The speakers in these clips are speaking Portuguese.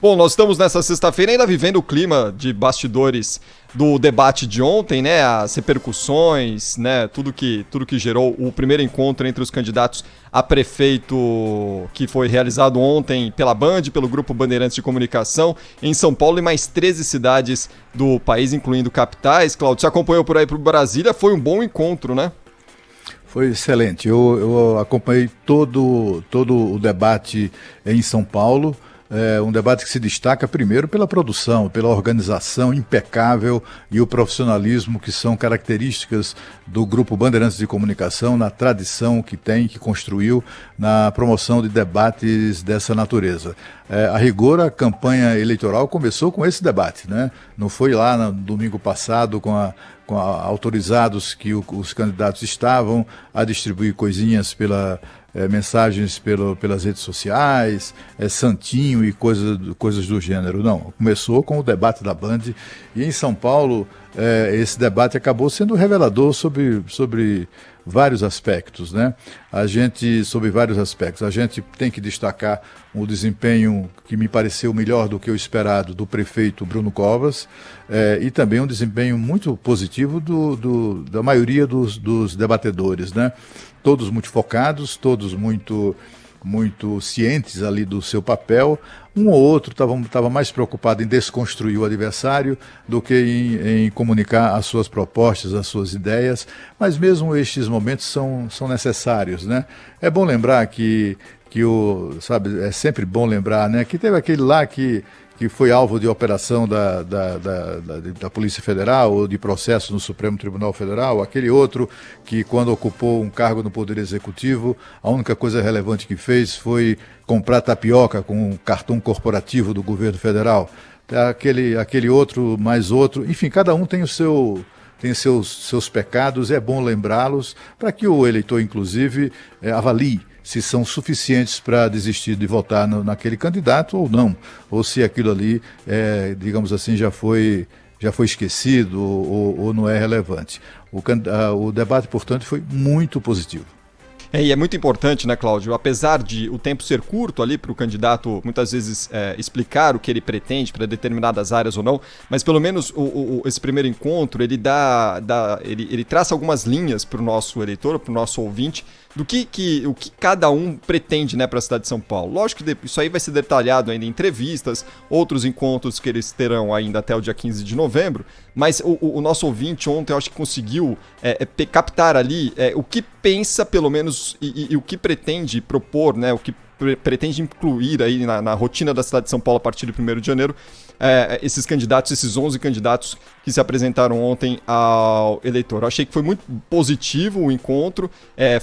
Bom, nós estamos nessa sexta-feira ainda vivendo o clima de bastidores do debate de ontem, né? As repercussões, né? Tudo que gerou o primeiro encontro entre os candidatos a prefeito que foi realizado ontem pela Band, pelo Grupo Bandeirantes de Comunicação, em São Paulo e mais 13 cidades do país, incluindo capitais. Cláudio, você acompanhou por aí para Brasília, foi um bom encontro, né? Foi excelente. Eu acompanhei todo o debate em São Paulo. Um debate que se destaca primeiro pela produção, pela organização impecável e o profissionalismo que são características do Grupo Bandeirantes de Comunicação, na tradição que construiu na promoção de debates dessa natureza. A rigor, a campanha eleitoral começou com esse debate, né? Não foi lá no domingo passado autorizados que os candidatos estavam a distribuir coisinhas mensagens pelas redes sociais, santinho e coisas do gênero. Não, começou com o debate da Band e em São Paulo esse debate acabou sendo revelador sobre vários aspectos, né? Sobre vários aspectos. A gente tem que destacar o desempenho que me pareceu melhor do que o esperado do prefeito Bruno Covas e também um desempenho muito positivo da maioria dos debatedores, né? Todos muito focados, todos muito cientes ali do seu papel. Um ou outro estava mais preocupado em desconstruir o adversário do que em comunicar as suas propostas, as suas ideias, mas mesmo estes momentos são necessários, né? É bom lembrar é sempre bom lembrar, né, que teve aquele lá que foi alvo de operação da Polícia Federal ou de processo no Supremo Tribunal Federal, aquele outro que, quando ocupou um cargo no Poder Executivo, a única coisa relevante que fez foi comprar tapioca com um cartão corporativo do governo federal. Aquele outro, mais outro, enfim, cada um tem seus pecados, é bom lembrá-los para que o eleitor, inclusive, avalie se são suficientes para desistir de votar naquele candidato ou não, ou se aquilo ali, digamos assim, já foi esquecido ou não é relevante. O debate, portanto, foi muito positivo. E é muito importante, né, Cláudio, apesar de o tempo ser curto ali para o candidato muitas vezes explicar o que ele pretende para determinadas áreas ou não, mas pelo menos esse primeiro encontro ele ele traça algumas linhas para o nosso eleitor, para o nosso ouvinte, o que cada um pretende, né, para a cidade de São Paulo. Lógico que isso aí vai ser detalhado ainda em entrevistas, outros encontros que eles terão ainda até o dia 15 de novembro, mas o nosso ouvinte ontem eu acho que conseguiu captar ali o que pensa, pelo menos, e o que pretende propor, né, o que pretende incluir aí na rotina da cidade de São Paulo a partir de 1º de janeiro, esses 11 candidatos que se apresentaram ontem ao eleitor. Eu achei que foi muito positivo o encontro,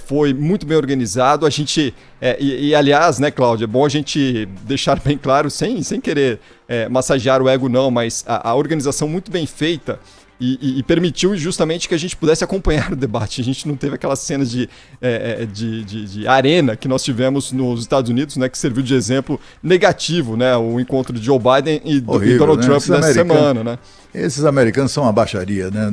foi muito bem organizado, a gente, aliás, né, Cláudio, é bom a gente deixar bem claro, sem querer massagear o ego não, mas a organização muito bem feita, e permitiu justamente que a gente pudesse acompanhar o debate. A gente não teve aquelas cenas de arena que nós tivemos nos Estados Unidos, né, que serviu de exemplo negativo, né, o encontro de Joe Biden e Donald Trump nessa semana, né? Esses americanos são uma baixaria, né?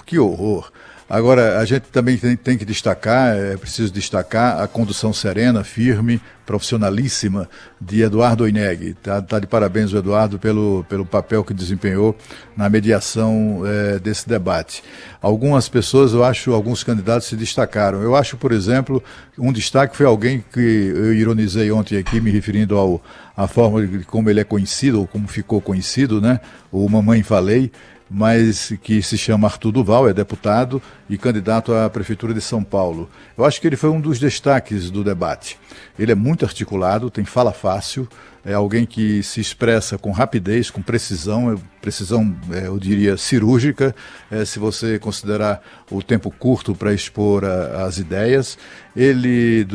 Que horror. Agora, a gente também tem que destacar, é preciso destacar a condução serena, firme, profissionalíssima de Eduardo Oineg. Tá de parabéns o Eduardo pelo papel que desempenhou na mediação desse debate. Algumas pessoas, alguns candidatos se destacaram. Eu acho, por exemplo, um destaque foi alguém que eu ironizei ontem aqui, me referindo à forma de como ele é conhecido, ou como ficou conhecido, né? O Mamãe Falei, mas que se chama Arthur Duval, é deputado e candidato à Prefeitura de São Paulo. Eu acho que ele foi um dos destaques do debate. Ele é muito articulado, tem fala fácil, é alguém que se expressa com rapidez, com precisão, eu diria, cirúrgica, se você considerar o tempo curto para expor as ideias. Ele,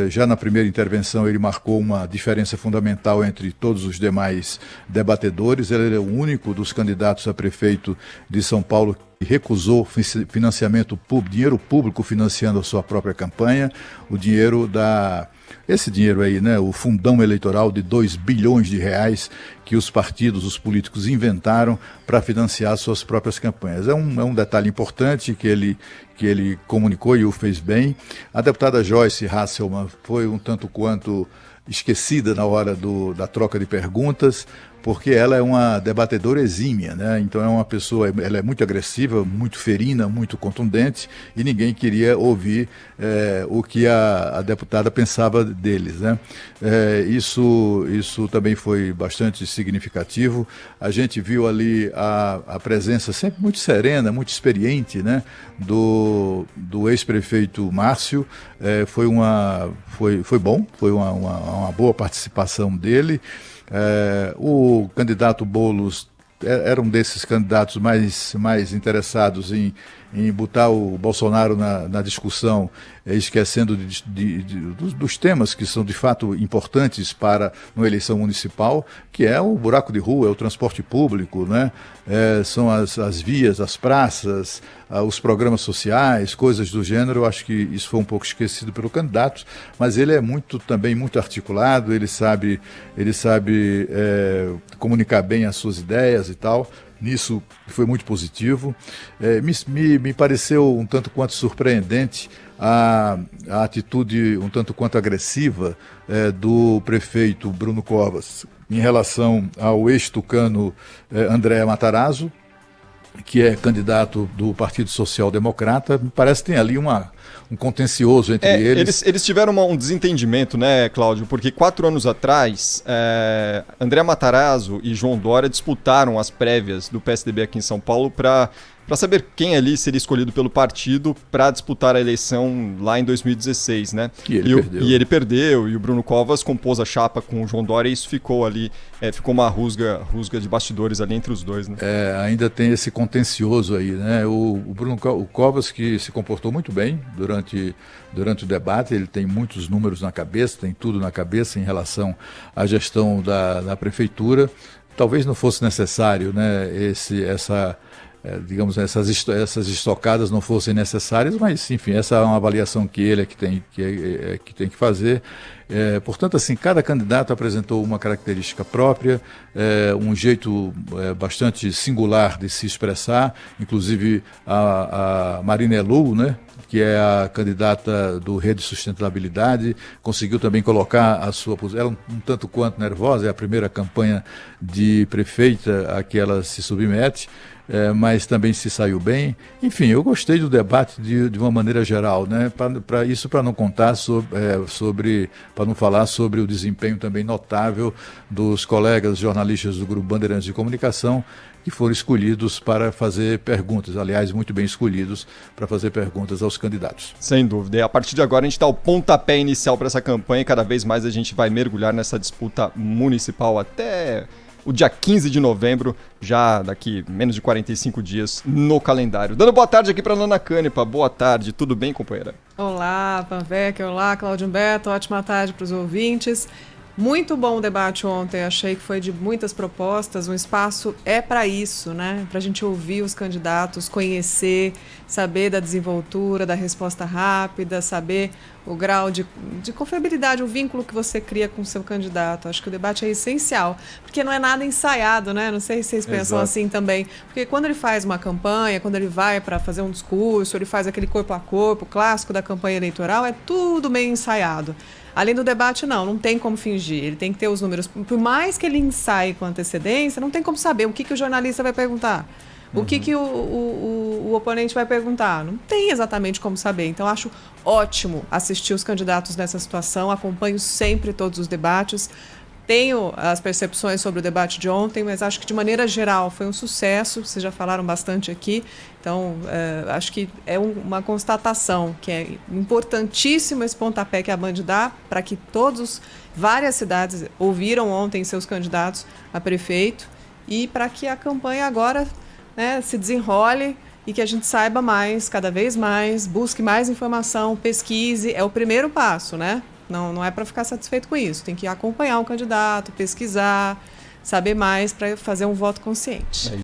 já na primeira intervenção, ele marcou uma diferença fundamental entre todos os demais debatedores. Ele é o único dos candidatos a prefeito de São Paulo que recusou financiamento público, dinheiro público financiando a sua própria campanha, esse dinheiro aí, né, o fundão eleitoral de 2 bilhões de reais que os partidos, os políticos inventaram para financiar suas próprias campanhas. É um detalhe importante que ele comunicou e o fez bem. A deputada Joyce Hasselmann foi um tanto quanto esquecida na hora da troca de perguntas, porque ela é uma debatedora exímia, né? Então é uma pessoa, ela é muito agressiva, muito ferina, muito contundente, e ninguém queria ouvir o que a deputada pensava deles, né? Isso também foi bastante significativo. A gente viu ali a presença sempre muito serena, muito experiente, né? Do ex-prefeito Márcio. Foi bom, foi uma boa participação dele. O candidato Boulos era um desses candidatos mais interessados em botar o Bolsonaro na discussão, esquecendo dos temas que são de fato importantes para uma eleição municipal, que é o buraco de rua, é o transporte público, né? São as vias, as praças, os programas sociais, coisas do gênero. Eu acho que isso foi um pouco esquecido pelo candidato, mas ele é também muito articulado, ele sabe comunicar bem as suas ideias e tal. Nisso foi muito positivo. Me pareceu um tanto quanto surpreendente a atitude um tanto quanto agressiva do prefeito Bruno Covas em relação ao ex-tucano André Matarazzo, que é candidato do Partido Social Democrata. Me parece que tem ali um contencioso entre eles. Eles tiveram um desentendimento, né, Cláudio? Porque 4 anos atrás, André Matarazzo e João Dória disputaram as prévias do PSDB aqui em São Paulo para saber quem ali seria escolhido pelo partido para disputar a eleição lá em 2016, né? E ele perdeu, e o Bruno Covas compôs a chapa com o João Dória, e isso ficou ali, ficou uma rusga de bastidores ali entre os dois, né? Ainda tem esse contencioso aí, né? O Covas, que se comportou muito bem durante o debate, ele tem muitos números na cabeça, tem tudo na cabeça em relação à gestão da prefeitura. Talvez não fosse necessário, né, digamos, essas estocadas não fossem necessárias, mas, enfim, essa é uma avaliação que ele que tem que fazer. Portanto, assim, cada candidato apresentou uma característica própria, um jeito bastante singular de se expressar, inclusive a Marina Elu, né, que é a candidata do Rede Sustentabilidade, conseguiu também colocar a sua posição. Ela um tanto quanto nervosa, é a primeira campanha de prefeita a que ela se submete, mas também se saiu bem. Enfim, eu gostei do debate de uma maneira geral, né? Para não contar para não falar sobre o desempenho também notável dos colegas jornalistas do Grupo Bandeirantes de Comunicação, que foram escolhidos para fazer perguntas, aliás, muito bem escolhidos para fazer perguntas aos candidatos. Sem dúvida. E a partir de agora a gente dá o pontapé inicial para essa campanha, e cada vez mais a gente vai mergulhar nessa disputa municipal até o dia 15 de novembro, já daqui menos de 45 dias no calendário. Dando boa tarde aqui para a Nana Canepa. Boa tarde, tudo bem, companheira? Olá, Panvec, olá, Cláudio Humberto, ótima tarde para os ouvintes. Muito bom o debate ontem, achei que foi de muitas propostas, um espaço para isso, né? Para a gente ouvir os candidatos, conhecer, saber da desenvoltura, da resposta rápida, saber o grau de confiabilidade, o vínculo que você cria com o seu candidato. Acho que o debate é essencial, porque não é nada ensaiado, né? Não sei se vocês pensam assim também. Porque quando ele faz uma campanha, quando ele vai para fazer um discurso, ele faz aquele corpo a corpo clássico da campanha eleitoral, é tudo meio ensaiado. Além do debate, não tem como fingir, ele tem que ter os números. Por mais que ele ensaie com antecedência, não tem como saber o que o jornalista vai perguntar, o que o oponente vai perguntar. Não tem exatamente como saber. Então, acho ótimo assistir os candidatos nessa situação, acompanho sempre todos os debates. Tenho as percepções sobre o debate de ontem, mas acho que, de maneira geral, foi um sucesso. Vocês já falaram bastante aqui. Então, acho que é uma constatação que é importantíssimo esse pontapé que a Band dá para que várias cidades ouviram ontem seus candidatos a prefeito e para que a campanha agora, né, se desenrole e que a gente saiba mais, cada vez mais, busque mais informação, pesquise. É o primeiro passo, né? Não é para ficar satisfeito com isso. Tem que acompanhar o candidato, pesquisar, saber mais para fazer um voto consciente.